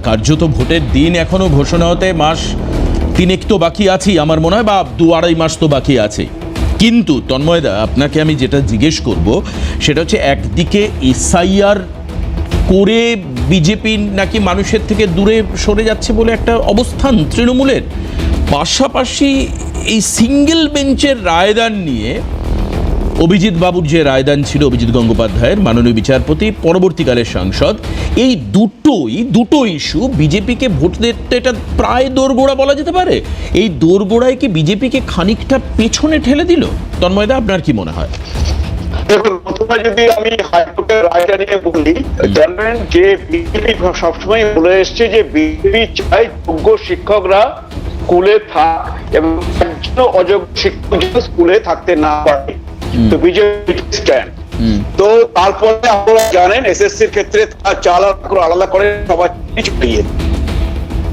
কার্যত ভোটের দিন এখনো ঘোষণা হতে মাস তিনেক তো বাকি আছেই আমার মনে হয়, বা 2-2.5 মাস তো বাকি আছে। কিন্তু তন্ময়দা, আপনাকে আমি যেটা জিজ্ঞেস করব সেটা হচ্ছে, একদিকে এসআইআর করে বিজেপি নাকি মানুষের থেকে দূরে সরে যাচ্ছে বলে একটা অবস্থান তৃণমূলের, পাশাপাশি এই সিঙ্গেল বেঞ্চের রায়দান নিয়ে অভিজিৎ বাবুর যে রায়দান ছিল, অভিজিৎ গঙ্গোপাধ্যায়ের মাননীয় বিচারপতি, পরবর্তীকালের সাংসদ, এই দুটো ইস্যু বিজেপিকে ভোট দিতে এটা প্রায় দোরগোড়া বলা যেতে পারে। এই দোরগোড়ায় কি বিজেপিকে খানিকটা পেছনে ঠেলে দিল? তন্ময়দা, আপনার কি মনে হয়? দেখুন, প্রথমে যদি আমি হাইকোর্টের রায়টা নিয়ে বলি, জানবেন যে বিজেপি সবসময় বলে এসছে যে বিজেপি চায় যোগ্য শিক্ষকরা স্কুলে থাক এবং একজন অযোগ্য শিক্ষক স্কুলে থাকতে না পারে। তো বিজেপি স্ট্যান্ড। তো তারপরে আপনারা জানেন এসএসসির ক্ষেত্রে আলাদা করে সবাই ছড়িয়ে,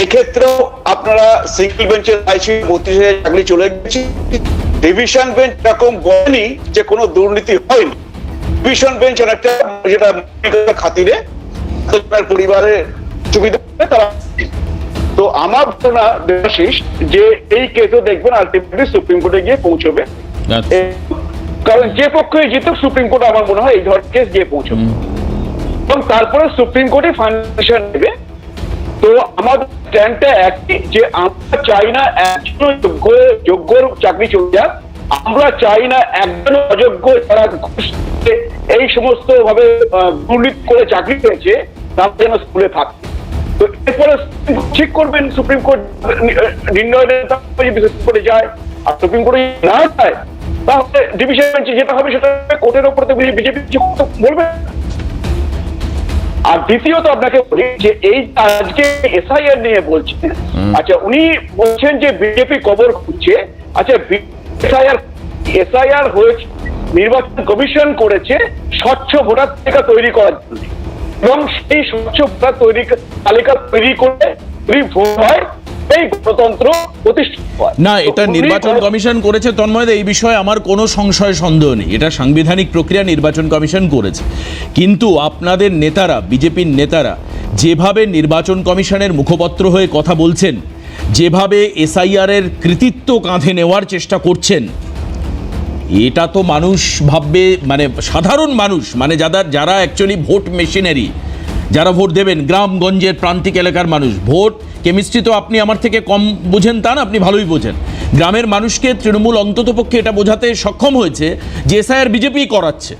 এক্ষেত্রেও আপনারা সিঙ্গেল বেঞ্চের রায় ছিল, 32,000 চাকরি চলে গেছে। ডিভিশন বেঞ্চ এরকম বলেনি যে কোনো দুর্নীতি হয়নি। ডিভিশন বেঞ্চ অনেকটা যেটা খাতিরে পরিবারের সুবিধা তারা। তো আমার ধারণা দেবাশিস যে এই কেসও দেখবেন আলটিমেটলি সুপ্রিম কোর্টে গিয়ে পৌঁছবে, কারণ যে পক্ষে জিতুক সুপ্রিম কোর্ট আমার মনে হয় এই ধরনের কেস গিয়ে পৌঁছবে এবং তারপরে সুপ্রিম কোর্টে ফাইনাল ডিসিশন নেবে। তো আমাদের স্ট্যান্ডটা একই যে আমরা চাই না একজন যোগ্য চাকরি চলে যাক, আমরা চাই না একজন অযোগ্য যারা এই সমস্ত ভাবে দুর্নীতি করে চাকরি পেয়েছে তারা যেন স্কুলে থাকে। তো এরপরে ঠিক করবেন সুপ্রিম কোর্ট নির্ণয় করে যায়, আর সুপ্রিম কোর্টে না যায় তাহলে ডিভিশন বেঞ্চে যেটা হবে সেটা কোর্টের উপরে তো বিজেপি বলবে। আর দ্বিতীয়ত আপনাকে বলি যে এই আজকে এসআইআর নিয়ে বলছেন, আচ্ছা উনি বলছেন যে বিজেপি কবর খুঁজছে। আচ্ছা এসআইআর হয়েছে, নির্বাচন কমিশন করেছে স্বচ্ছ ভোটার তালিকা তৈরি করার জন্য, এবং সেই স্বচ্ছ ভোটার তালিকা তৈরি করে যদি ভোট হয় এই গণতন্ত্র প্রতিষ্ঠিত হয়। না, এটা নির্বাচন কমিশন করেছে তন্ময়দা, এই বিষয়ে আমার কোনো সংশয় সন্দেহ নেই, এটা সাংবিধানিক প্রক্রিয়া নির্বাচন কমিশন করেছে। কিন্তু আপনাদের নেতারা, বিজেপির নেতারা যেভাবে নির্বাচন কমিশনের মুখপত্র হয়ে কথা বলছেন, যেভাবে এসআইআর এর কৃতিত্ব কাঁধে নেওয়ার চেষ্টা করছেন, এটা তো মানুষ ভাববে, মানে সাধারণ মানুষ, মানে যারা অ্যাকচুয়ালি ভোট মেশিনারি, যারা ভোট দেবেন, গ্রামগঞ্জের প্রান্তিক এলাকার মানুষ, ভোট কেমিস্ট্রি তো আপনি আমার থেকে কম বোঝেন তা না, আপনি ভালোই বোঝেন। গ্রামের মানুষকে তৃণমূল অন্ততপক্ষে এটা বোঝাতে সক্ষম হয়েছে যে এসআইআর বিজেপি করাচ্ছে,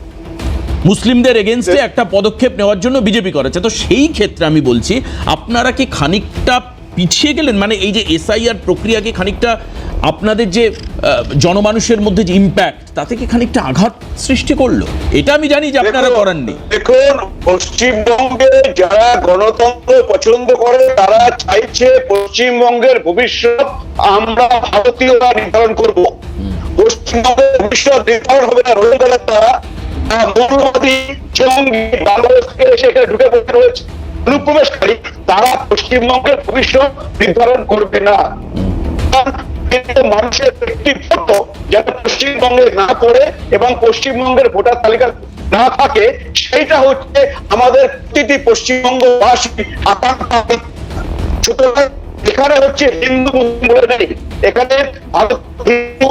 মুসলিমদের এগেনস্টে একটা পদক্ষেপ নেওয়ার জন্য বিজেপি করাচ্ছে। তো সেই ক্ষেত্রে আমি বলছি, আপনারা কি খানিকটা পিছিয়ে গেলেন? মানে এই যে এসআইআর প্রক্রিয়াকে খানিকটা আপনাদের যে জনমানুষের মধ্যে যে ইম্প্যাক্ট, তাতে কি খানিকটা আঘাত সৃষ্টি করলো? এটা আমি জানি যে আপনারা করেননি। দেখুন, পশ্চিমবঙ্গে যারা গণতন্ত্র পছন্দ করে তারা চাইছে পশ্চিমবঙ্গের ভবিষ্যৎ আমরা ভারতীয়রা নির্ধারণ করব। পশ্চিমবঙ্গের ভবিষ্যৎ নির্ধারণ হবে না রোহিঙ্গারা, মৌলবাদী জঙ্গি বাংলাদেশ থেকে এসে এখানে ঢুকে পড়ে রয়েছে অনুপ্রবেশকারী, তারা পশ্চিমবঙ্গের ভবিষ্যৎ নির্ধারণ করবে না। মানুষের ব্যক্তিগত যাতে পশ্চিমবঙ্গে না পড়ে এবং পশ্চিমবঙ্গের ভোটার তালিকা না থাকে, সেইটা হচ্ছে আমাদের প্রতিটি পশ্চিমবঙ্গবাসী আকাঙ্ক্ষা। সুতরাং এখানে হচ্ছে হিন্দু মুসলিম বলে নেই, এখানে হিন্দু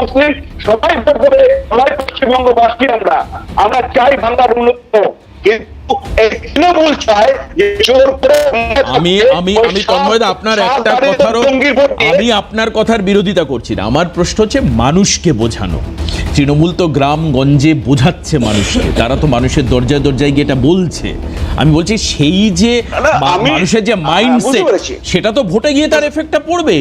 মুসলিম সবাই ভোট দেবে, সবাই পশ্চিমবঙ্গবাসী। আমরা চাই বাংলার উন্নত, কিন্তু তৃণমূল চায় যে জোর করে। আমি তন্ময়দা আমি আপনার কথার বিরোধিতা করছি না, আমার প্রশ্ন হচ্ছে মানুষকে বোঝানো। তৃণমূল তো গ্রামগঞ্জে বোঝাচ্ছে মানুষকে, তারা তো মানুষের দরজায় দরজায় গিয়ে এটা বলছে। আমি বলছি সেই যে মানুষের যে মাইন্ডসেট, সেটা তো ভোটে গিয়ে তার এফেক্টটা পড়বে।